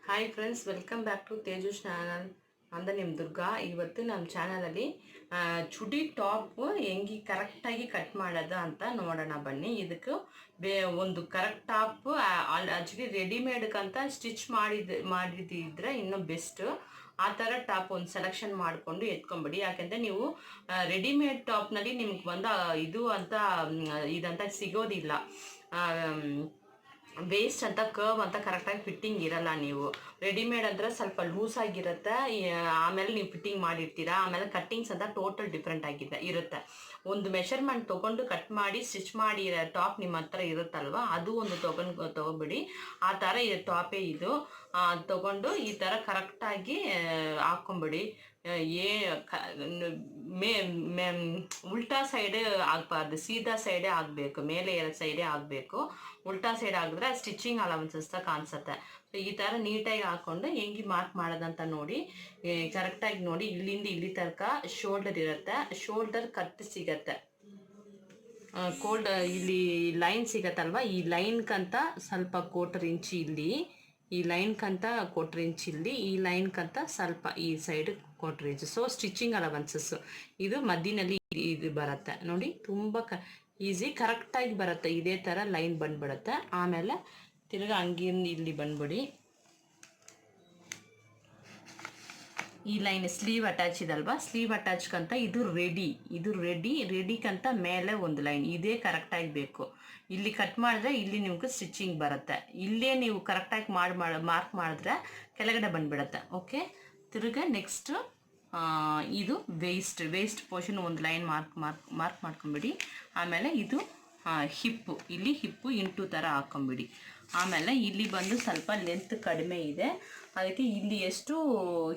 Hi friends, welcome back to Tejus channel. ಅಂದ ನಿಮ್ಮ ದುರ್ಗಾ. ಇವತ್ತು ನಮ್ಮ ಚಾನಲಲ್ಲಿ ಚುಡಿ ಟಾಪ್ ಹೆಂಗೆ ಕರೆಕ್ಟಾಗಿ ಕಟ್ ಮಾಡೋದು ಅಂತ ನೋಡೋಣ ಬನ್ನಿ. ಇದಕ್ಕೆ ಒಂದು ಕರೆಕ್ಟ್ ಟಾಪ್ ಆ್ಯಕ್ಚುಲಿ ರೆಡಿಮೇಡ್ಗಂತ ಸ್ಟಿಚ್ ಮಾಡಿದಿದ್ರೆ ಇನ್ನೂ ಬೆಸ್ಟ್. ಆ ಥರ ಟಾಪ್ ಒಂದು ಸೆಲೆಕ್ಷನ್ ಮಾಡಿಕೊಂಡು ಎತ್ಕೊಂಬಿಡಿ. ಯಾಕೆಂದರೆ ನೀವು ರೆಡಿಮೇಡ್ ಟಾಪ್ನಲ್ಲಿ ನಿಮ್ಗೆ ಇದು ಅಂತ ಇದಂತ ಸಿಗೋದಿಲ್ಲ. ವೇಸ್ಟ್ ಅಂತ ಕರ್ವ್ ಅಂತ ಕರೆಕ್ಟಾಗಿ ಫಿಟ್ಟಿಂಗ್ ಇರಲ್ಲ. ನೀವು ರೆಡಿಮೇಡ್ ಅಂದರೆ ಸ್ವಲ್ಪ ಲೂಸ್ ಆಗಿರುತ್ತೆ, ಆಮೇಲೆ ನೀವು ಫಿಟ್ಟಿಂಗ್ ಮಾಡಿರ್ತೀರಾ, ಆಮೇಲೆ ಕಟ್ಟಿಂಗ್ಸ್ ಅಂತ ಟೋಟಲ್ ಡಿಫ್ರೆಂಟ್ ಇರುತ್ತೆ. ಒಂದು ಮೆಷರ್ಮೆಂಟ್ ತೊಗೊಂಡು ಕಟ್ ಮಾಡಿ ಸ್ಟಿಚ್ ಮಾಡಿ ಟಾಪ್ ನಿಮ್ಮ ಹತ್ರ ಇರುತ್ತಲ್ವ, ಅದು ಒಂದು ತೊಗೊಬಿಡಿ. ಆ ಥರ ಟಾಪೇ ಇದು ತೊಗೊಂಡು ಈ ಥರ ಕರೆಕ್ಟಾಗಿ ಹಾಕ್ಕೊಂಬಿಡಿ. ಉಲ್ಟಾ ಸೈಡ್ ಆಗಬಾರ್ದು, ಸೀದಾ ಸೈಡೇ ಆಗಬೇಕು, ಮೇಲೆ ಸೈಡೇ ಆಗಬೇಕು. ಉಲ್ಟಾ ಸೈಡ್ ಆಗಿದ್ರೆ ಸ್ಟಿಚಿಂಗ್ ಅಲವೆನ್ಸಸ್ ಕಾಣಿಸುತ್ತೆ. ಸೊ ಈ ಥರ ನೀಟಾಗಿ ಹಾಕ್ಕೊಂಡು ಹೆಂಗೆ ಮಾರ್ಕ್ ಮಾಡೋದಂತ ನೋಡಿ, ಕರೆಕ್ಟಾಗಿ ನೋಡಿ. ಇಲ್ಲಿಂದ ಇಲ್ಲಿ ತನಕ ಶೋಲ್ಡರ್ ಇರುತ್ತೆ, ಶೋಲ್ಡರ್ ಕಟ್ ಸಿಗತ್ತೆ, ಇಲ್ಲಿ ಲೈನ್ ಸಿಗತ್ತಲ್ವ, ಈ ಲೈನ್ಕಂತ ಸ್ವಲ್ಪ 1/4 ಇಂಚ್ ಇಲ್ಲಿ, ಈ ಲೈನ್ಕಂತ 1/4 ಇಂಚ್ ಇಲ್ಲಿ, ಈ ಲೈನ್ಕಂತ ಸ್ವಲ್ಪ ಈ side 1/4 inch. So stitching allowances ಇದು ಮಧ್ಯದಲ್ಲಿ ಇದು ಬರುತ್ತೆ ನೋಡಿ. ತುಂಬ ಈಸಿ ಕರೆಕ್ಟಾಗಿ ಬರುತ್ತೆ. ಇದೇ ಥರ ಲೈನ್ ಬಂದ್ಬಿಡುತ್ತೆ. ಆಮೇಲೆ ತಿರ್ಗಿ ಹಂಗಿಂದ ಇಲ್ಲಿ ಬಂದ್ಬಿಡಿ. ಈ ಲೈನ್ ಸ್ಲೀವ್ ಅಟ್ಯಾಚ್ ಇದಲ್ವಾ, ಸ್ಲೀವ್ ಅಟ್ಯಾಚ್ಕಂತ ಇದು ರೆಡಿಕಂತ ಮೇಲೆ ಒಂದು ಲೈನ್ ಇದೇ ಕರೆಕ್ಟಾಗಿ ಬೇಕು. ಇಲ್ಲಿ ಕಟ್ ಮಾಡಿದ್ರೆ ಇಲ್ಲಿ ನಿಮ್ಗೆ ಸ್ಟಿಚಿಂಗ್ ಬರುತ್ತೆ. ಇಲ್ಲೇ ನೀವು ಕರೆಕ್ಟಾಗಿ ಮಾರ್ಕ್ ಮಾಡಿದ್ರೆ ಕೆಳಗಡೆ ಬಂದುಬಿಡುತ್ತೆ. ಓಕೆ, ತಿರ್ಗಿ ನೆಕ್ಸ್ಟ್ ಇದು ವೇಸ್ಟ್ ಪೋರ್ಷನ್ ಒಂದು ಲೈನ್ ಮಾರ್ಕ್ ಮಾಡ್ಕೊಂಬಿಡಿ. ಆಮೇಲೆ ಇದು ಹಿಪ್ಪು, ಇಲ್ಲಿ ಹಿಪ್ಪು ಇಂಟು ಥರ ಹಾಕ್ಕೊಂಬಿಡಿ. ಆಮೇಲೆ ಇಲ್ಲಿ ಬಂದು ಸ್ವಲ್ಪ ಲೆಂತ್ ಕಡಿಮೆ ಇದೆ, ಅದಕ್ಕೆ ಇಲ್ಲಿ ಎಷ್ಟು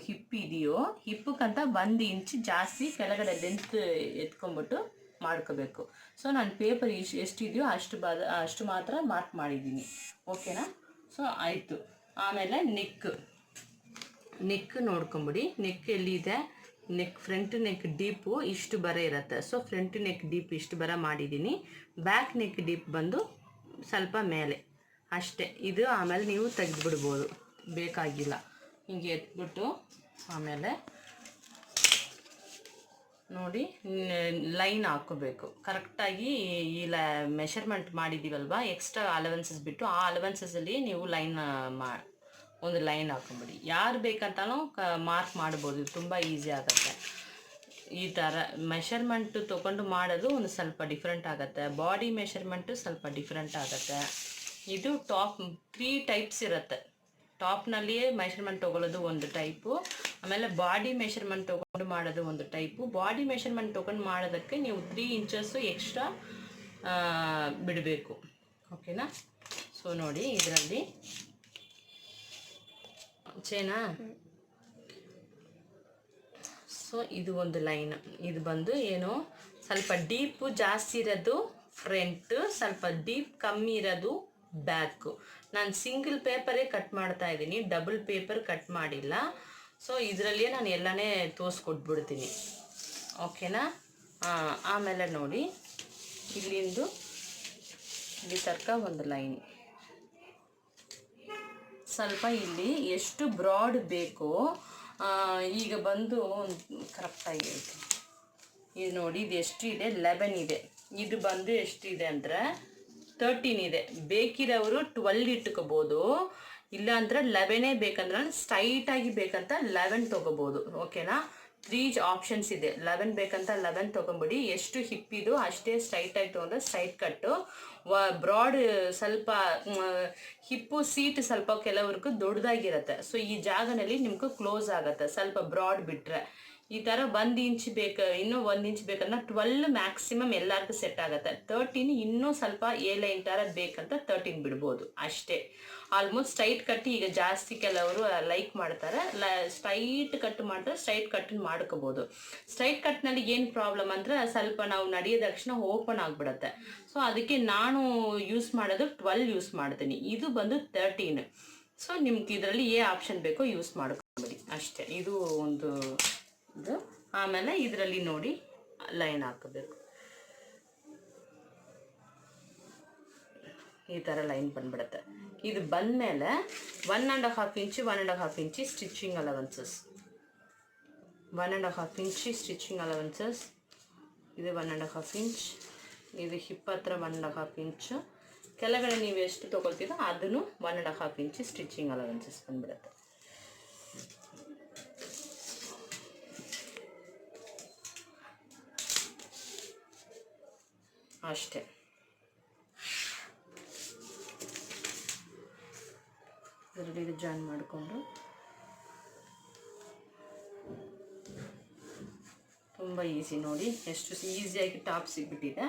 ಹಿಪ್ ಇದೆಯೋ ಹಿಪ್ಪಕ್ಕಂತ 1 ಇಂಚ್ ಜಾಸ್ತಿ ಕೆಳಗಡೆ ಲೆಂತ್ ಎತ್ಕೊಂಬಿಟ್ಟು ಮಾಡ್ಕೋಬೇಕು. ಸೊ ನಾನು ಪೇಪರ್ ಎಷ್ಟಿದೆಯೋ ಅಷ್ಟು ಮಾತ್ರ ಮಾರ್ಕ್ ಮಾಡಿದ್ದೀನಿ. ಓಕೆನಾ? ಸೊ ಆಯಿತು. ಆಮೇಲೆ ನೆಕ್ ನೋಡ್ಕೊಂಬಿಡಿ. ನೆಕ್ ಎಲ್ಲಿದೆ, ಫ್ರಂಟ್ ನೆಕ್ ಡೀಪು ಇಷ್ಟು ಬರ ಇರುತ್ತೆ. ಸೊ ಫ್ರಂಟ್ ನೆಕ್ ಡೀಪ್ ಇಷ್ಟು ಬರ ಮಾಡಿದ್ದೀನಿ. ಬ್ಯಾಕ್ ನೆಕ್ ಡೀಪ್ ಬಂದು ಸ್ವಲ್ಪ ಮೇಲೆ ಅಷ್ಟೇ ಇದು. ಆಮೇಲೆ ನೀವು ತೆಗೆದುಬಿಡ್ಬೋದು, ಬೇಕಾಗಿಲ್ಲ. ಹಿಂಗೆ ಎತ್ಬಿಟ್ಟು ಆಮೇಲೆ ನೋಡಿ ಲೈನ್ ಹಾಕ್ಕೋಬೇಕು ಕರೆಕ್ಟಾಗಿ. ಈ ಮೆಷರ್ಮೆಂಟ್ ಮಾಡಿದ್ದೀವಲ್ವ, ಎಕ್ಸ್ಟ್ರಾ ಅಲವೆನ್ಸಸ್ ಬಿಟ್ಟು ಆ ಅಲವೆನ್ಸಸಲ್ಲಿ ನೀವು ಒಂದು ಲೈನ್ ಹಾಕೊಂಬಿಡಿ. ಯಾರು ಬೇಕಂತಲೂ ಮಾರ್ಕ್ ಮಾಡ್ಬೋದು, ತುಂಬ ಈಸಿ ಆಗುತ್ತೆ. ಈ ಥರ ಮೆಷರ್ಮೆಂಟು ತೊಗೊಂಡು ಮಾಡೋದು ಒಂದು ಸ್ವಲ್ಪ ಡಿಫ್ರೆಂಟ್ ಆಗುತ್ತೆ. ಬಾಡಿ ಮೆಷರ್ಮೆಂಟು ಸ್ವಲ್ಪ ಡಿಫ್ರೆಂಟ್ ಆಗುತ್ತೆ. ಇದು ಟಾಪ್ 3 ಟೈಪ್ಸ್ ಇರುತ್ತೆ. ಟಾಪ್ನಲ್ಲಿಯೇ ಮೆಷರ್ಮೆಂಟ್ ತೊಗೊಳ್ಳೋದು ಒಂದು ಟೈಪು, ಆಮೇಲೆ ಬಾಡಿ ಮೆಷರ್ಮೆಂಟ್ ತೊಗೊಂಡು ಮಾಡೋದು ಒಂದು ಟೈಪು. ಬಾಡಿ ಮೆಷರ್ಮೆಂಟ್ ತೊಗೊಂಡು ಮಾಡೋದಕ್ಕೆ ನೀವು 3 ಇಂಚಸ್ಸು ಎಕ್ಸ್ಟ್ರಾ ಬಿಡಬೇಕು. ಓಕೆನಾ? ಸೊ ನೋಡಿ, ಇದರಲ್ಲಿ ಚೇನಾ. ಸೊ ಇದು ಒಂದು ಲೈನ್, ಇದು ಬಂದು ಏನು ಸ್ವಲ್ಪ ಡೀಪು ಜಾಸ್ತಿ ಇರೋದು ಫ್ರಂಟ್, ಸ್ವಲ್ಪ ಡೀಪ್ ಕಮ್ಮಿ ಇರೋದು ಬ್ಯಾಕು. ನಾನು ಸಿಂಗಲ್ ಪೇಪರೇ ಕಟ್ ಮಾಡ್ತಾ ಇದ್ದೀನಿ, ಡಬಲ್ ಪೇಪರ್ ಕಟ್ ಮಾಡಿಲ್ಲ. ಸೊ ಇದರಲ್ಲಿಯೇ ನಾನು ಎಲ್ಲನೇ ತೋರಿಸ್ಕೊಟ್ಬಿಡ್ತೀನಿ. ಓಕೆನಾ? ಆಮೇಲೆ ನೋಡಿ, ಇಲ್ಲಿ ತನಕ ಒಂದು ಲೈನ್, ಸ್ವಲ್ಪ ಇಲ್ಲಿ ಎಷ್ಟು ಬ್ರಾಡ್ ಬೇಕೋ ಈಗ ಬಂದು ಕರೆಕ್ಟಾಗಿ ಹೇಳ್ತೀನಿ. ಇದು ನೋಡಿ, ಇದು ಎಷ್ಟಿದೆ, 11 ಇದೆ. ಇದು ಬಂದು ಎಷ್ಟಿದೆ ಅಂದರೆ 13 ಇದೆ. ಬೇಕಿರೋರು 12 ಇಟ್ಕೋಬೋದು, ಇಲ್ಲಾಂದ್ರೆ 11 ಬೇಕಂದ್ರೆ ಸ್ಟ್ರೈಟಾಗಿ ಬೇಕಂತ 11 ತೊಗೋಬೋದು. ಓಕೆನಾ? 3 ಆಪ್ಷನ್ಸ್ ಇದೆ. 11 ಬೇಕಂತ 11 ತೊಗೊಂಬಿಡಿ. ಎಷ್ಟು ಹಿಪ್ಪಿದು ಅಷ್ಟೇ ಸ್ಟ್ರೈಟಾಗಿ ತೊಗೊಂಡ್ರೆ ಸ್ಟ್ರೈಟ್ ಕಟ್ಟು. ಬ್ರಾಡ್ ಸ್ವಲ್ಪ ಹಿಪ್ಪು ಸೀಟ್ ಸ್ವಲ್ಪ ಕೆಲವ್ರಿಗೂ ದೊಡ್ಡದಾಗಿರುತ್ತೆ. ಸೊ ಈ ಜಾಗದಲ್ಲಿ ನಿಮ್ಗೆ ಕ್ಲೋಸ್ ಆಗುತ್ತೆ ಸ್ವಲ್ಪ ಬ್ರಾಡ್ ಬಿಟ್ಟರೆ. ಈ ಥರ 1 ಇಂಚ್ ಇನ್ನೂ 1 ಇಂಚ್ ಬೇಕಂದ್ರೆ 12 ಮ್ಯಾಕ್ಸಿಮಮ್ ಎಲ್ಲರಿಗೂ ಸೆಟ್ ಆಗುತ್ತೆ. 13 ಇನ್ನೂ ಸ್ವಲ್ಪ ಲೈನ್ ಥರ ಬೇಕಂತ 13 ಬಿಡ್ಬೋದು ಅಷ್ಟೇ. ಆಲ್ಮೋಸ್ಟ್ ಸ್ಟ್ರೈಟ್ ಕಟ್ ಈಗ ಜಾಸ್ತಿ ಕೆಲವರು ಲೈಕ್ ಮಾಡ್ತಾರೆ. ಸ್ಟ್ರೈಟ್ ಕಟ್ ಮಾಡಿದ್ರೆ ಸ್ಟ್ರೈಟ್ ಕಟ್ ಮಾಡ್ಕೋಬೋದು. ಸ್ಟ್ರೈಟ್ ಕಟ್ನಲ್ಲಿ ಏನು ಪ್ರಾಬ್ಲಮ್ ಅಂದರೆ ಸ್ವಲ್ಪ ನಾವು ನಡೆಯೋದ ತಕ್ಷಣ ಓಪನ್ ಆಗಿಬಿಡುತ್ತೆ. ಸೊ ಅದಕ್ಕೆ ನಾನು ಯೂಸ್ ಮಾಡೋದು 12 ಯೂಸ್ ಮಾಡ್ತೀನಿ. ಇದು ಬಂದು 13. ಸೊ ನಿಮ್ಗೆ ಇದರಲ್ಲಿ ಆಪ್ಷನ್ ಬೇಕೋ ಯೂಸ್ ಮಾಡ್ಕೊಬಿಡಿ ಅಷ್ಟೇ. ಇದು ಒಂದು ಇದು. ಆಮೇಲೆ ಇದರಲ್ಲಿ ನೋಡಿ ಲೈನ್ ಹಾಕಬೇಕು. ಈ ಥರ ಲೈನ್ ಬಂದ್ಬಿಡುತ್ತೆ. ಇದು ಬಂದಮೇಲೆ 1.5 ಇಂಚು 1.5 ಇಂಚಿ ಸ್ಟಿಚಿಂಗ್ ಅಲವೆನ್ಸಸ್, 1.5 ಇಂಚಿ ಸ್ಟಿಚಿಂಗ್ ಅಲವೆನ್ಸಸ್. ಇದು 1.5 ಇಂಚ್, ಇದು ಹಿಪ್ ಹತ್ರ 1.5 ಇಂಚು, ಕೆಳಗಡೆ ನೀವು ಎಷ್ಟು ತೊಗೊಳ್ತೀರೋ ಅದನ್ನು 1.5 ಇಂಚಿ ಸ್ಟಿಚಿಂಗ್ ಅಲವೆನ್ಸಸ್ ಬಂದ್ಬಿಡುತ್ತೆ. ಅಷ್ಟೇ. ಇದರಲ್ಲಿ ಜಾಯಿನ್ ಮಾಡಿಕೊಂಡು ತುಂಬ ಈಸಿ ನೋಡಿ, ಎಷ್ಟು ಈಸಿಯಾಗಿ ಟಾಪ್ ಸಿಗ್ಬಿಟ್ಟಿದೆ.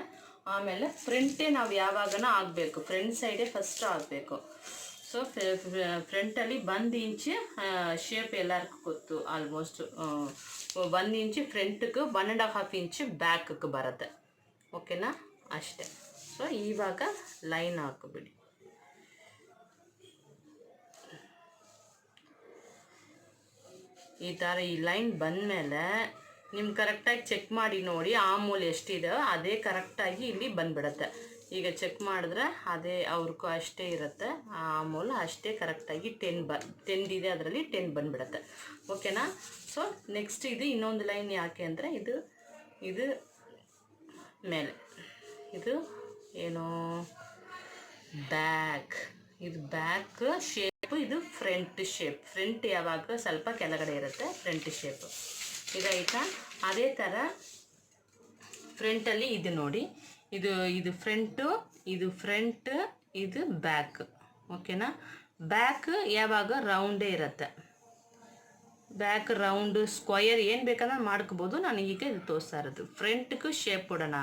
ಆಮೇಲೆ ಫ್ರಂಟೇ ನಾವು ಯಾವಾಗನ ಆಗಬೇಕು, ಫ್ರಂಟ್ ಸೈಡೇ ಫಸ್ಟ್ ಆಗಬೇಕು. ಸೊ ಫ್ರಂಟಲ್ಲಿ 1 ಇಂಚು ಶೇಪ್ ಎಲ್ಲರಿಗೂ ಗೊತ್ತು ಆಲ್ಮೋಸ್ಟ್. 1 ಇಂಚು ಫ್ರಂಟ್ಗೆ, 1.5 ಇಂಚು ಬ್ಯಾಕ್ಗೆ ಬರುತ್ತೆ. ಓಕೆನಾ? ಅಷ್ಟೇ. ಸೊ ಇವಾಗ ಲೈನ್ ಹಾಕಿಬಿಡಿ. ಈ ಥರ ಈ ಲೈನ್ ಬಂದಮೇಲೆ ನಿಮ್ಗೆ ಕರೆಕ್ಟಾಗಿ ಚೆಕ್ ಮಾಡಿ ನೋಡಿ, ಆಮೂಲೆ ಎಷ್ಟಿದೆ ಅದೇ ಕರೆಕ್ಟಾಗಿ ಇಲ್ಲಿ ಬಂದ್ಬಿಡುತ್ತೆ. ಈಗ ಚೆಕ್ ಮಾಡಿದ್ರೆ ಅದೇ ಅವ್ರಿಗೂ ಅಷ್ಟೇ ಇರುತ್ತೆ, ಆಮೂಲೆ ಅಷ್ಟೇ ಕರೆಕ್ಟಾಗಿ 10 ಇದೆ, ಅದರಲ್ಲಿ 10 ಬಂದ್ಬಿಡುತ್ತೆ. ಓಕೆನಾ? ಸೊ ನೆಕ್ಸ್ಟ್ ಇದು ಇನ್ನೊಂದು ಲೈನ್ ಯಾಕೆ ಅಂದರೆ ಇದು ಮೇಲೆ, ಇದು ಏನು ಬ್ಯಾಕ್, ಇದು ಬ್ಯಾಕ್ ಶೇಪ್, ಇದು ಫ್ರಂಟ್ ಶೇಪ್. ಫ್ರಂಟ್ ಯಾವಾಗ ಸ್ವಲ್ಪ ಕೆಳಗಡೆ ಇರುತ್ತೆ, ಫ್ರಂಟ್ ಶೇಪ್. ಇದಾಯ್ತಾ? ಅದೇ ಥರ ಫ್ರಂಟಲ್ಲಿ ಇದು ನೋಡಿ, ಇದು ಫ್ರಂಟು, ಇದು ಫ್ರಂಟ್, ಇದು ಬ್ಯಾಕ್. ಓಕೆನಾ? ಬ್ಯಾಕ್ ಯಾವಾಗ ರೌಂಡೇ ಇರುತ್ತೆ, ಬ್ಯಾಕ್ ರೌಂಡು ಸ್ಕ್ವಯರ್ ಏನು ಬೇಕಂದ್ರೆ ಮಾಡ್ಕೋಬೋದು. ನಾನು ಈಗ ಇದು ತೋರಿಸ್ತಾ ಇರೋದು ಫ್ರಂಟ್ಗೆ ಶೇಪ್ ಕೊಡೋಣ.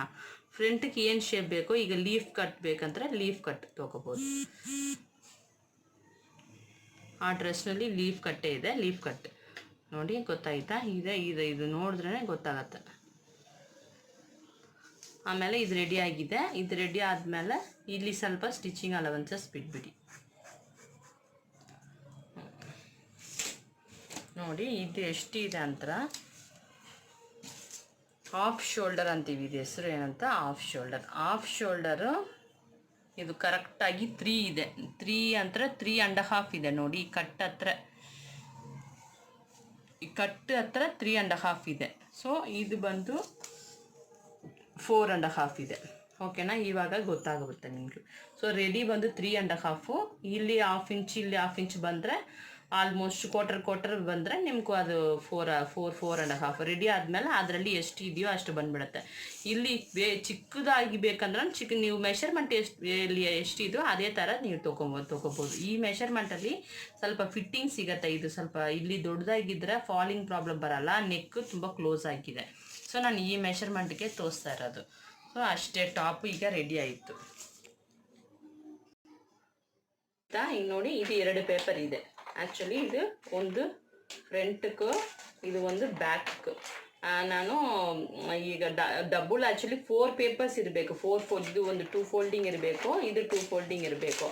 ಫ್ರಂಟ್ಗೆ ಏನು ಶೇಪ್ ಬೇಕೋ, ಈಗ ಲೀಫ್ ಕಟ್ ಬೇಕಂದ್ರೆ ಲೀಫ್ ಕಟ್ ತೊಗೋಬೋದು. ಆ ಡ್ರೆಸ್ನಲ್ಲಿ ಲೀಫ್ ಕಟ್ಟೇ ಇದೆ, ಲೀಫ್ ಕಟ್ ನೋಡಿ, ಗೊತ್ತಾಯ್ತಾ? ಇದು ನೋಡಿದ್ರೇ ಗೊತ್ತಾಗತ್ತೆ. ಆಮೇಲೆ ಇದು ರೆಡಿ ಆಗಿದೆ. ಇದು ರೆಡಿ ಆದಮೇಲೆ ಇಲ್ಲಿ ಸ್ವಲ್ಪ ಸ್ಟಿಚಿಂಗ್ ಅಲವೆನ್ಸಸ್ ಬಿಟ್ಬಿಡಿ. ನೋಡಿ ಇದು ಎಷ್ಟಿದೆ ಅಂತ, ಹಾಫ್ ಶೋಲ್ಡರ್ ಅಂತೀವಿ, ಇದು ಹೆಸರು ಏನಂತ, ಹಾಫ್ ಶೋಲ್ಡರು ಇದು ಕರೆಕ್ಟಾಗಿ 3 ಇದೆ. 3 ಅಂತ 3.5 ಇದೆ ನೋಡಿ. ಈ ಕಟ್ ಹತ್ರ 3.5 ಇದೆ. ಸೊ ಇದು ಬಂದು 4.5 ಇದೆ. ಓಕೆನಾ? ಇವಾಗ ಗೊತ್ತಾಗುತ್ತೆ ನಿಮಗೆ. ಸೊ ರೆಡಿ ಬಂದು 3.5, ಇಲ್ಲಿ 1/2 ಇಂಚ್, ಇಲ್ಲಿ 1/2 ಇಂಚ್ ಬಂದರೆ ಆಲ್ಮೋಸ್ಟ್ ಕ್ವಾರ್ಟರ್ ಬಂದರೆ ನಿಮ್ಗೂ ಅದು 4.5 ರೆಡಿ ಆದಮೇಲೆ ಅದರಲ್ಲಿ ಎಷ್ಟು ಇದೆಯೋ ಅಷ್ಟು ಬಂದುಬಿಡುತ್ತೆ. ಇಲ್ಲಿ ಚಿಕ್ಕದಾಗಿ ಬೇಕಂದ್ರೆ ನೀವು ಮೆಷರ್ಮೆಂಟ್ ಎಷ್ಟಿದೆಯೋ ಅದೇ ಥರ ನೀವು ತೊಗೋಬೋದು. ಈ ಮೆಷರ್ಮೆಂಟಲ್ಲಿ ಸ್ವಲ್ಪ ಫಿಟ್ಟಿಂಗ್ ಸಿಗುತ್ತೆ. ಇದು ಸ್ವಲ್ಪ ಇಲ್ಲಿ ದೊಡ್ಡದಾಗಿದ್ದರೆ ಫಾಲಿಂಗ್ ಪ್ರಾಬ್ಲಮ್ ಬರಲ್ಲ, ನೆಕ್ ತುಂಬ ಕ್ಲೋಸ್ ಆಗಿದೆ. ಸೊ ನಾನು ಈ ಮೆಷರ್ಮೆಂಟ್ಗೆ ತೋರಿಸ್ತಾ ಇರೋದು. ಸೊ ಅಷ್ಟೇ, ಟಾಪ್ ಈಗ ರೆಡಿ ಆಯಿತು. ಈಗ ನೋಡಿ, ಇದು 2 ಪೇಪರ್ ಇದೆ. ಆ್ಯಕ್ಚುಲಿ ಇದು ಒಂದು ಫ್ರಂಟ್ಗೂ, ಇದು ಒಂದು ಬ್ಯಾಕ್ಗೂ. ನಾನು ಈಗ ಡಬಲ್ ಆ್ಯಕ್ಚುಲಿ 4 ಪೇಪರ್ಸ್ ಇರಬೇಕು. 4 ಇದು ಒಂದು 2 ಫೋಲ್ಡಿಂಗ್ ಇರಬೇಕು, ಇದು 2 ಫೋಲ್ಡಿಂಗ್ ಇರಬೇಕು.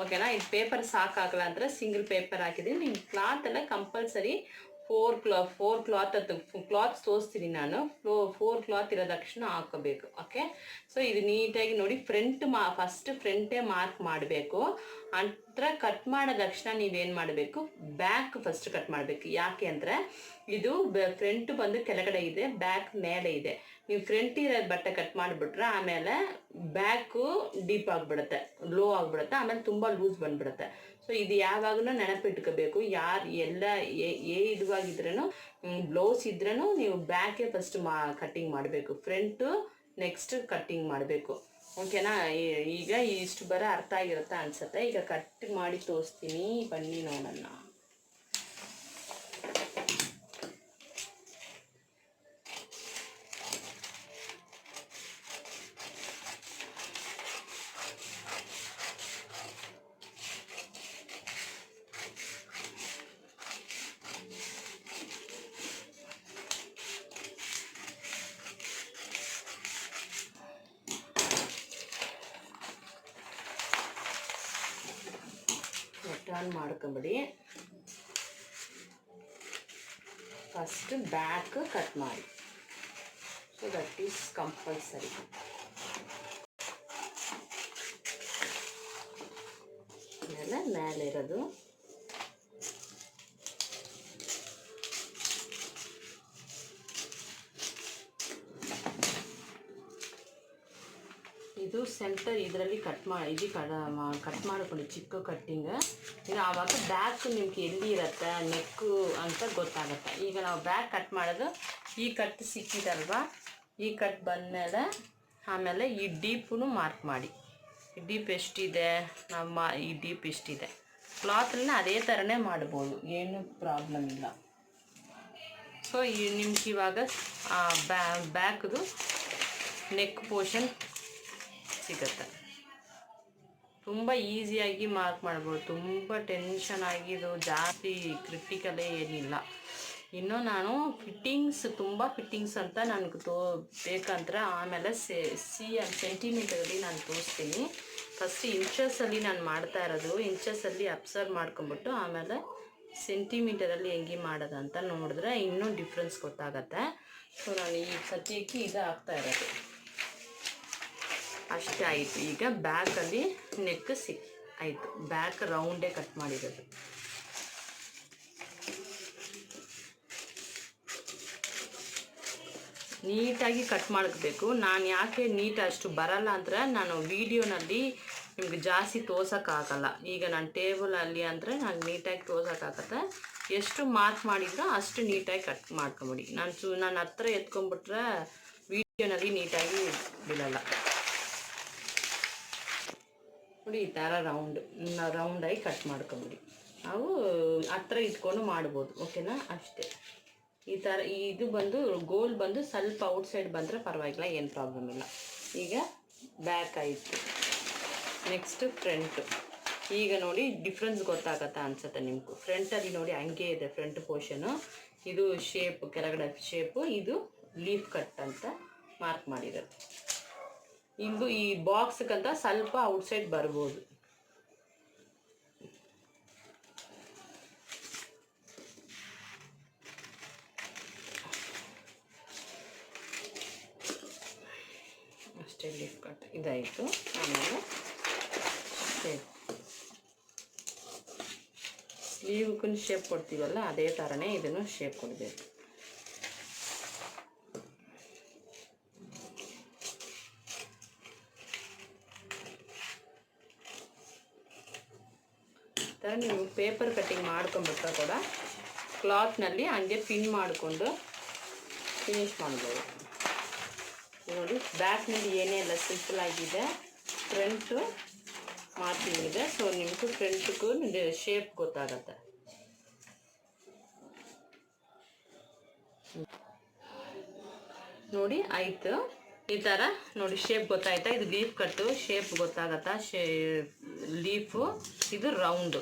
ಓಕೆನಾ? ಇದು ಪೇಪರ್ ಸಾಕಾಗಲ್ಲ ಅಂದರೆ ಸಿಂಗಲ್ ಪೇಪರ್ ಹಾಕಿದ್ದೀನಿ. ನಿಮ್ಮ ಕ್ಲಾತ್ ಎಲ್ಲ ಕಂಪಲ್ಸರಿ 4 ಕ್ಲಾತ್ ತೋರಿಸ್ತೀನಿ ನಾನು. 4 ಕ್ಲಾತ್ ಇರೋ ತಕ್ಷಣ ಹಾಕೋಬೇಕು. ಓಕೆ? ಸೊ ಇದು ನೀಟಾಗಿ ನೋಡಿ, ಫಸ್ಟ್ ಫ್ರಂಟೇ ಮಾರ್ಕ್ ಮಾಡಬೇಕು. ಅಂತರ ಕಟ್ ಮಾಡೋ ತಕ್ಷಣ ನೀವೇನು ಮಾಡಬೇಕು, ಬ್ಯಾಕ್ ಫಸ್ಟ್ ಕಟ್ ಮಾಡಬೇಕು. ಯಾಕೆ ಅಂದರೆ ಇದು ಫ್ರಂಟ್ ಬಂದು ಕೆಳಗಡೆ ಇದೆ, ಬ್ಯಾಕ್ ಮೇಲೆ ಇದೆ. ನೀವು ಫ್ರಂಟ್ ಇರೋ ಬಟ್ಟೆ ಕಟ್ ಮಾಡಿಬಿಟ್ರೆ ಆಮೇಲೆ ಬ್ಯಾಕು ಡೀಪ್ ಆಗಿಬಿಡುತ್ತೆ, ಲೋ ಆಗಿಬಿಡುತ್ತೆ, ಆಮೇಲೆ ತುಂಬ ಲೂಸ್ ಬಂದುಬಿಡುತ್ತೆ. ಸೊ ಇದು ಯಾವಾಗಲೂ ನೆನಪಿಟ್ಕೋಬೇಕು. ಎಲ್ಲ ಇದುವಾಗಿದ್ರೂ ಬ್ಲೌಸ್ ಇದ್ರೂ ನೀವು ಬ್ಯಾಕೇ ಫಸ್ಟ್ ಕಟ್ಟಿಂಗ್ ಮಾಡಬೇಕು, ಫ್ರಂಟು ನೆಕ್ಸ್ಟ್ ಕಟ್ಟಿಂಗ್ ಮಾಡಬೇಕು. ಓಕೆನಾ? ಈಗ ಇಷ್ಟು ಅರ್ಥ ಆಗಿರುತ್ತೆ ಅನ್ಸುತ್ತೆ. ಈಗ ಕಟ್ ಮಾಡಿ ತೋರಿಸ್ತೀನಿ, ಬನ್ನಿ ನೋಡೋಣ. ಟರ್ನ್ ಮಾಡ್ಕೊಂಬಿಡಿ. ಫಸ್ಟ್ ಬ್ಯಾಕ್ ಕಟ್ ಮಾಡಿ. So that is compulsory. ಮೇಲೆ ಇರೋದು. ಇದು ಸೆಂಟರ್ ಇದರಲ್ಲಿ ಕಟ್ ಮಾಡ್ಕೊಳ್ಳಿ ಚಿಕ್ಕ ಕಟ್ಟಿಂಗ್. ಈಗ ಆವಾಗ ಬ್ಯಾಕ್ ನಿಮ್ಗೆ ಎಲ್ಲಿ ಇರುತ್ತೆ ನೆಕ್ಕು ಅಂತ ಗೊತ್ತಾಗುತ್ತೆ. ಈಗ ನಾವು ಬ್ಯಾಕ್ ಕಟ್ ಮಾಡೋದು ಈ ಕಟ್ ಸಿಕ್ಕಿದಲ್ವಾ, ಈ ಕಟ್ ಬಂದಮೇಲೆ ಆಮೇಲೆ ಈ ಡೀಪೂ ಮಾರ್ಕ್ ಮಾಡಿ. ಈ ಡೀಪ್ ಎಷ್ಟಿದೆ ಈ ಡೀಪ್ ಎಷ್ಟಿದೆ ಕ್ಲಾತನ್ನ ಅದೇ ಥರನೇ ಮಾಡ್ಬೋದು, ಏನು ಪ್ರಾಬ್ಲಮ್ ಇಲ್ಲ. ಸೊ ನಿಮ್ಗೆ ಇವಾಗ ಬ್ಯಾಕ್ದು ನೆಕ್ ಪೋರ್ಷನ್ ಸಿಗುತ್ತೆ. ತುಂಬ ಈಸಿಯಾಗಿ ಮಾರ್ಕ್ ಮಾಡ್ಬೋದು, ತುಂಬ ಟೆನ್ಷನ್ ಆಗಿದ್ದು ಜಾಸ್ತಿ ಕ್ರಿಟಿಕಲೇ ಏನಿಲ್ಲ. ಇನ್ನು ನಾನು ತುಂಬ ಫಿಟ್ಟಿಂಗ್ಸ್ ಅಂತ ನನಗೆ ಬೇಕಂದ್ರೆ ಆಮೇಲೆ ಸೆಂಟಿಮೀಟರಲ್ಲಿ ನಾನು ತೋರಿಸ್ತೀನಿ. ಫಸ್ಟ್ ಇಂಚಸಲ್ಲಿ ನಾನು ಮಾಡ್ತಾ ಇರೋದು, ಇಂಚಸಲ್ಲಿ ಅಬ್ಸರ್ವ್ ಮಾಡ್ಕೊಂಬಿಟ್ಟು ಆಮೇಲೆ ಸೆಂಟಿಮೀಟರಲ್ಲಿ ಹೆಂಗೆ ಮಾಡೋದಂತ ನೋಡಿದ್ರೆ ಇನ್ನೂ ಡಿಫ್ರೆನ್ಸ್ ಗೊತ್ತಾಗತ್ತೆ. ಸೊ ನಾನು ಈ ಸದ್ಯಕ್ಕೆ ಇದು ಆಗ್ತಾ ಇರೋದು ಅಷ್ಟೇ ಆಯಿತು. ಈಗ ಬ್ಯಾಕಲ್ಲಿ ನೆಕ್ ಆಯಿತು, ಬ್ಯಾಕ್ ರೌಂಡೇ ಕಟ್ ಮಾಡಿರೋದು. ನೀಟಾಗಿ ಕಟ್ ಮಾಡಬೇಕು. ನಾನು ಯಾಕೆ ನೀಟ್ ಅಷ್ಟು ಬರಲ್ಲ ಅಂದರೆ ನಾನು ವೀಡಿಯೋನಲ್ಲಿ ನಿಮ್ಗೆ ಜಾಸ್ತಿ ತೋರ್ಸೋಕ್ಕಾಗಲ್ಲ. ಈಗ ನಾನು ಟೇಬಲಲ್ಲಿ ಅಂದರೆ ನಾನು ನೀಟಾಗಿ ತೋರ್ಸೋಕ್ಕಾಗತ್ತೆ. ಎಷ್ಟು ಮಾರ್ಕ್ ಮಾಡಿದ್ರೋ ಅಷ್ಟು ನೀಟಾಗಿ ಕಟ್ ಮಾಡ್ಕೊಂಬಿಡಿ. ನಾನು ಹತ್ರ ಎತ್ಕೊಂಡ್ಬಿಟ್ರೆ ವೀಡಿಯೋನಲ್ಲಿ ನೀಟಾಗಿ ಬೀಳಲ್ಲ. ನೋಡಿ ಈ ಥರ ರೌಂಡಾಗಿ ಕಟ್ ಮಾಡ್ಕೊಂಬಿಡಿ. ನಾವು ಹತ್ರ ಇಟ್ಕೊಂಡು ಮಾಡ್ಬೋದು, ಓಕೆನಾ? ಅಷ್ಟೇ. ಈ ಥರ ಇದು ಗೋಲ್ ಬಂದು ಸ್ವಲ್ಪ ಔಟ್ಸೈಡ್ ಬಂದರೆ ಪರವಾಗಿಲ್ಲ, ಏನು ಪ್ರಾಬ್ಲಮ್ ಇಲ್ಲ. ಈಗ ಬ್ಯಾಕ್ ಆಯಿತು, ನೆಕ್ಸ್ಟ್ ಫ್ರಂಟು. ಈಗ ನೋಡಿ ಡಿಫ್ರೆನ್ಸ್ ಗೊತ್ತಾಗತ್ತಾ ಅನ್ಸುತ್ತೆ ನಿಮಗೂ. ಫ್ರಂಟಲ್ಲಿ ನೋಡಿ ಹಂಗೆ ಇದೆ ಫ್ರಂಟ್ ಪೋರ್ಷನು. ಇದು ಶೇಪ್ ಕೆಳಗಡೆ ಶೇಪು, ಇದು ಲೀಫ್ ಕಟ್ ಅಂತ ಮಾರ್ಕ್ ಮಾಡಿರೋದು. ಇಂದು ಈ ಬಾಕ್ಸ್ಗಂತ ಸ್ವಲ್ಪ ಔಟ್ಸೈಡ್ ಬರ್ಬೋದು. ಅಷ್ಟೇ ಲೀಫ್ ಕಟ್ ಇದಾಯಿತು. ಆಮೇಲೆ ಸ್ಲೀವ್ಗೂ ಶೇಪ್ ಕೊಡ್ತೀವಲ್ಲ ಅದೇ ಥರನೇ ಇದನ್ನು ಶೇಪ್ ಕೊಡಬೇಕು. ಥರ ನೀವು ಪೇಪರ್ ಕಟ್ಟಿಂಗ್ ಮಾಡ್ಕೊಂಬಿಟ್ರೆ ಕೂಡ ಕ್ಲಾತ್ನಲ್ಲಿ ಹಂಗೆ ಪಿನ್ ಮಾಡಿಕೊಂಡು ಫಿನಿಶ್ ಮಾಡ್ಬೋದು. ನೋಡಿ ಬ್ಯಾಕ್ನಲ್ಲಿ ಏನೇ ಎಲ್ಲ ಸಿಂಪಲ್ ಆಗಿದೆ, ಫ್ರಂಟು ಮಾರ್ಕಿಂಗ್ ಇದೆ. ಸೊ ನಿಮಗೂ ಫ್ರಂಟ್ಗೂ ಶೇಪ್ ಗೊತ್ತಾಗತ್ತೆ. ನೋಡಿ ಆಯಿತು. ಈ ಥರ ನೋಡಿ ಶೇಪ್ ಗೊತ್ತಾಯ್ತಾ? ಇದು ಲೀಫ್ ಕಟ್ಟು ಶೇಪ್ ಗೊತ್ತಾಗತ್ತಾ? ಲೀಫು ಇದು ರೌಂಡು.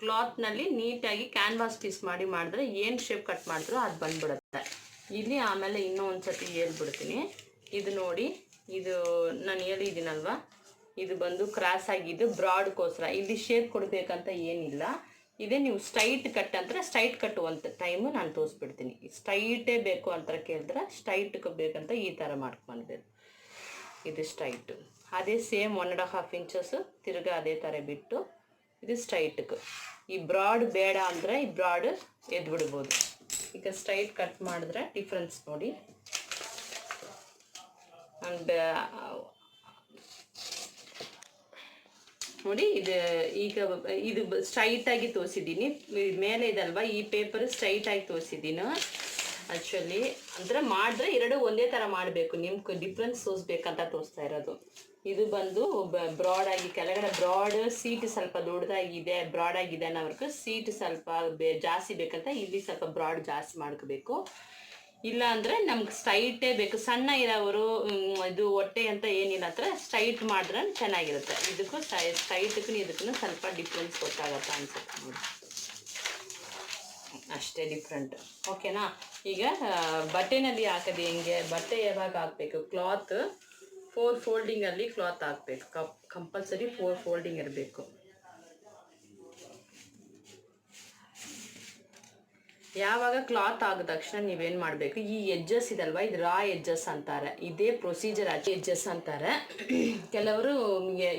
ಕ್ಲಾತ್ನಲ್ಲಿ ನೀಟಾಗಿ ಕ್ಯಾನ್ವಾಸ್ ಪೀಸ್ ಮಾಡಿದ್ರೆ ಏನು ಶೇಪ್ ಕಟ್ ಮಾಡಿದ್ರು ಅದು ಬಂದ್ಬಿಡುತ್ತೆ. ಇಲ್ಲಿ ಆಮೇಲೆ ಇನ್ನೂ ಒಂದು ಸತಿ ಹೇಳ್ಬಿಡ್ತೀನಿ. ಇದು ನೋಡಿ, ಇದು ನಾನು ಹೇಳಿದ್ದೀನಲ್ವ, ಇದು ಬಂದು ಕ್ರಾಸ್ ಆಗಿದ್ದು ಬ್ರಾಡ್ಗೋಸ್ಕರ. ಇಲ್ಲಿ ಶೇಪ್ ಕೊಡಬೇಕಂತ ಏನಿಲ್ಲ. ಇದೇ ನೀವು ಸ್ಟ್ರೈಟ್ ಕಟ್ ಅಂದರೆ ಸ್ಟ್ರೈಟ್ ಕಟ್ಟುವಂಥ ಟೈಮು ನಾನು ತೋರಿಸ್ಬಿಡ್ತೀನಿ. ಸ್ಟ್ರೈಟೇ ಬೇಕು ಅಂತ ಕೇಳಿದ್ರೆ ಸ್ಟ್ರೈಟ್ಗೆ ಬೇಕಂತ ಈ ಥರ ಮಾಡ್ಕೊಳ್ಬೇಕು. ಇದು ಸ್ಟ್ರೈಟು. ಅದೇ ಸೇಮ್ 1.5 ಇಂಚಸ್ಸು ತಿರ್ಗಿ ಅದೇ ಥರ ಬಿಟ್ಟು ಇದು ಸ್ಟ್ರೈಟ್ಗೆ. ಈ ಬ್ರಾಡ್ ಬೇಡ ಅಂದರೆ ಈ ಬ್ರಾಡ್ ಎದ್ಬಿಡ್ಬೋದು. ಈಗ ಸ್ಟ್ರೈಟ್ ಕಟ್ ಮಾಡಿದ್ರೆ ಡಿಫ್ರೆನ್ಸ್ ನೋಡಿ. ನೋಡಿ ಇದು ಸ್ಟ್ರೈಟಾಗಿ ತೋರಿಸಿದ್ದೀನಿ. ಮೇಲೆ ಇದಲ್ವ ಈ ಪೇಪರ್ ಸ್ಟ್ರೈಟಾಗಿ ತೋರಿಸಿದ್ದೀನಿ. ಆ್ಯಕ್ಚುಲಿ ಅಂದರೆ ಮಾಡಿದ್ರೆ ಎರಡು ಒಂದೇ ಥರ ಮಾಡಬೇಕು. ನಿಮ್ಗೆ ಡಿಫ್ರೆನ್ಸ್ ತೋರಿಸ್ಬೇಕಂತ ತೋರಿಸ್ತಾ ಇರೋದು. ಇದು ಬಂದು ಬ್ರಾಡಾಗಿ ಕೆಳಗಡೆ ಬ್ರಾಡ್ ಸೀಟ್ ಸ್ವಲ್ಪ ದೊಡ್ಡದಾಗಿದೆ, ಬ್ರಾಡಾಗಿದೆ ಅನ್ನೋವರೆಗೂ ಸೀಟ್ ಸ್ವಲ್ಪ ಜಾಸ್ತಿ ಬೇಕಂತ ಇಲ್ಲಿ ಸ್ವಲ್ಪ ಬ್ರಾಡ್ ಜಾಸ್ತಿ ಮಾಡ್ಕೋಬೇಕು. ಇಲ್ಲ ಅಂದರೆ ನಮ್ಗೆ ಸ್ಟ್ರೈಟೇ ಬೇಕು. ಸಣ್ಣ ಇರೋವರು ಇದು ಹೊಟ್ಟೆ ಅಂತ ಏನಿಲ್ಲ ಹತ್ರ ಸ್ಟ್ರೈಟ್ ಮಾಡಿದ್ರೆ ಚೆನ್ನಾಗಿರುತ್ತೆ. ಇದಕ್ಕೂ ಸ್ಟ್ರೈಟ್ಗೂ ಇದಕ್ಕೂ ಸ್ವಲ್ಪ ಡಿಫ್ರೆನ್ಸ್ ಗೊತ್ತಾಗತ್ತೆ ಅನ್ಸುತ್ತೆ ನೋಡಿ. ಅಷ್ಟೇ ಡಿಫ್ರೆಂಟ್, ಓಕೆನಾ? ಈಗ ಬಟ್ಟೆನಲ್ಲಿ ಹಾಕೋದು ಹೆಂಗೆ, ಬಟ್ಟೆ ಯಾವಾಗ ಹಾಕಬೇಕು, ಕ್ಲಾತ್ 4 ಫೋಲ್ಡಿಂಗಲ್ಲಿ ಕ್ಲಾತ್ ಹಾಕಬೇಕು. ಕಂಪಲ್ಸರಿ 4 ಫೋಲ್ಡಿಂಗ್ ಇರಬೇಕು. ಯಾವಾಗ ಕ್ಲಾತ್ ಆದ ತಕ್ಷಣ ನೀವೇನು ಮಾಡಬೇಕು, ಈ ಎಡ್ಜಸ್ ಇದಲ್ವಾ, ಇದು ರಾ ಎಡ್ಜಸ್ ಅಂತಾರೆ. ಇದೇ ಪ್ರೊಸೀಜರ್ ಎಡ್ಜಸ್ ಅಂತಾರೆ. ಕೆಲವರು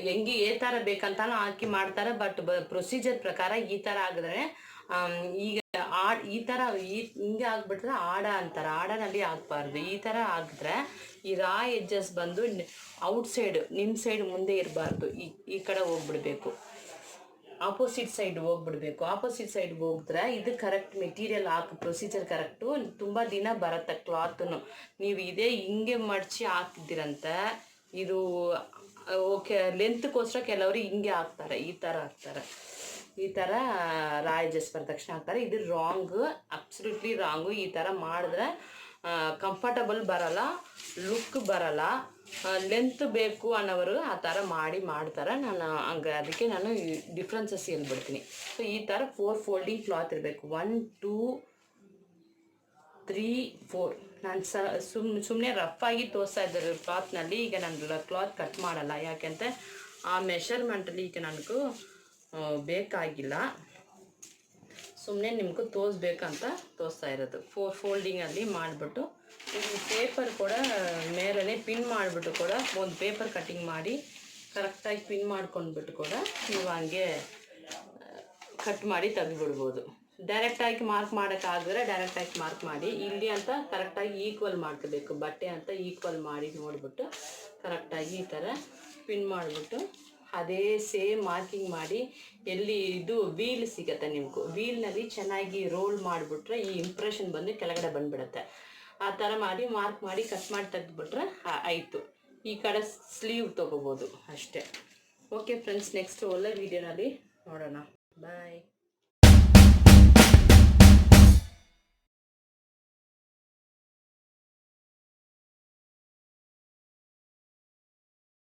ಹೆಂಗೆ ಏ ಥರ ಬೇಕಂತಾನು ಹಾಕಿ ಮಾಡ್ತಾರೆ. ಬಟ್ ಪ್ರೊಸೀಜರ್ ಪ್ರಕಾರ ಈ ಥರ ಆಗಿದ್ರೆ ಈಗ ಈ ಥರ ಹಿಂಗೆ ಆಗ್ಬಿಟ್ರೆ ಆಡ ಅಂತಾರೆ. ಆಡನಲ್ಲಿ ಆಗಬಾರ್ದು. ಈ ಥರ ಆಗಿದ್ರೆ ಈ ರಾ ಎಡ್ಜಸ್ ಬಂದು ಔಟ್ ಸೈಡ್, ನಿಮ್ಮ ಸೈಡ್ ಮುಂದೆ ಇರಬಾರ್ದು, ಈ ಕಡೆ ಹೋಗ್ಬಿಡ್ಬೇಕು, ಆಪೋಸಿಟ್ ಸೈಡ್ ಹೋಗ್ಬಿಡ್ಬೇಕು. ಆಪೋಸಿಟ್ ಸೈಡ್ ಹೋಗಿದ್ರೆ ಇದು ಕರೆಕ್ಟ್ ಮೆಟೀರಿಯಲ್ ಪ್ರೊಸೀಜರ್ ಕರೆಕ್ಟು. ತುಂಬ ದಿನ ಬರುತ್ತೆ ಕ್ಲಾತ್ನು. ನೀವು ಇದೇ ಹಿಂಗೆ ಮಡಚಿ ಹಾಕಿದ್ದೀರಂತ ಇದು ಓಕೆ. ಲೆಂತ್ಗೋಸ್ಕರ ಕೆಲವರು ಹಿಂಗೆ ಹಾಕ್ತಾರೆ, ಈ ಥರ ಹಾಕ್ತಾರೆ. ಈ ಥರ ರಾಯಜಸ್ ಬರ ತಕ್ಷಣ ಹಾಕ್ತಾರೆ. ಇದು ರಾಂಗು, ಅಬ್ಸಲ್ಯೂಟ್ಲಿ ರಾಂಗು. ಈ ಥರ ಮಾಡಿದ್ರೆ ಕಂಫರ್ಟಬಲ್ ಬರಲ್ಲ, ಲುಕ್ ಬರಲ್ಲ. ಲೆಂತ್ ಬೇಕು ಅನ್ನೋರು ಆ ಥರ ಮಾಡ್ತಾರೆ. ನಾನು ಅದಕ್ಕೆ ನಾನು ಡಿಫ್ರೆನ್ಸಸ್ ಹೇಳ್ಬಿಡ್ತೀನಿ. ಸೊ ಈ ಥರ 4 ಫೋಲ್ಡಿಂಗ್ ಕ್ಲಾತ್ ಇರಬೇಕು. 1 2 3 4. ನಾನು ಸುಮ್ಮನೆ ರಫಾಗಿ ತೋರಿಸ್ತಾ ಇದ್ದಾರೆ ಕ್ಲಾತ್ನಲ್ಲಿ. ಈಗ ನಾನು ಕ್ಲಾತ್ ಕಟ್ ಮಾಡಲ್ಲ, ಯಾಕೆಂತ ಆ ಮೆಷರ್ಮೆಂಟಲ್ಲಿ ಈಗ ನನಗೂ ಬೇಕಾಗಿಲ್ಲ. ಸುಮ್ಮನೆ ನಿಮಗೂ ತೋರಿಸ್ಬೇಕಂತ ತೋರಿಸ್ತಾ ಇರೋದು. 4 ಫೋಲ್ಡಿಂಗಲ್ಲಿ ಮಾಡಿಬಿಟ್ಟು ಈ ಪೇಪರ್ ಕೂಡ ಮೇಲೇ ಪಿನ್ ಮಾಡಿಬಿಟ್ಟು ಕೂಡ ಒಂದು ಪೇಪರ್ ಕಟ್ಟಿಂಗ್ ಮಾಡಿ ಕರೆಕ್ಟಾಗಿ ಪಿನ್ ಮಾಡ್ಕೊಂಡ್ಬಿಟ್ಟು ಕೂಡ ನೀವು ಹಂಗೆ ಕಟ್ ಮಾಡಿ ತೆಗೆದುಬಿಡ್ಬೋದು. ಡೈರೆಕ್ಟಾಗಿ ಮಾರ್ಕ್ ಮಾಡೋಕ್ಕಾಗಿದ್ರೆ ಡೈರೆಕ್ಟಾಗಿ ಮಾರ್ಕ್ ಮಾಡಿ. ಇಲ್ಲಿ ಅಂತ ಕರೆಕ್ಟಾಗಿ ಈಕ್ವಲ್ ಮಾಡ್ಕೋಬೇಕು. ಬಟ್ಟೆ ಅಂತ ಈಕ್ವಲ್ ಮಾಡಿ ನೋಡಿಬಿಟ್ಟು ಕರೆಕ್ಟಾಗಿ ಈ ಥರ ಪಿನ್ ಮಾಡಿಬಿಟ್ಟು ಅದೇ ಸೇಮ್ ಮಾರ್ಕಿಂಗ್ ಮಾಡಿ. ಎಲ್ಲಿ ಇದು ವೀಲ್ ಸಿಗುತ್ತೆ ನಿಮಗೂ, ವೀಲ್ನಲ್ಲಿ ಚೆನ್ನಾಗಿ ರೋಲ್ ಮಾಡಿಬಿಟ್ರೆ ಈ ಇಂಪ್ರೆಷನ್ ಬಂದು ಕೆಳಗಡೆ ಬಂದುಬಿಡುತ್ತೆ. ಆ ಥರ ಮಾಡಿ ಮಾರ್ಕ್ ಮಾಡಿ ಕಟ್ ಮಾಡಿ ತೆಗೆದುಬಿಟ್ರೆ ಆಯಿತು. ಈ ಕಡೆ ಸ್ಲೀವ್ ತೊಗೋಬೋದು ಅಷ್ಟೇ. ಓಕೆ ಫ್ರೆಂಡ್ಸ್, ನೆಕ್ಸ್ಟ್ ಒಳ್ಳೆ ವೀಡಿಯೋನಲ್ಲಿ ನೋಡೋಣ. ಬಾಯ್.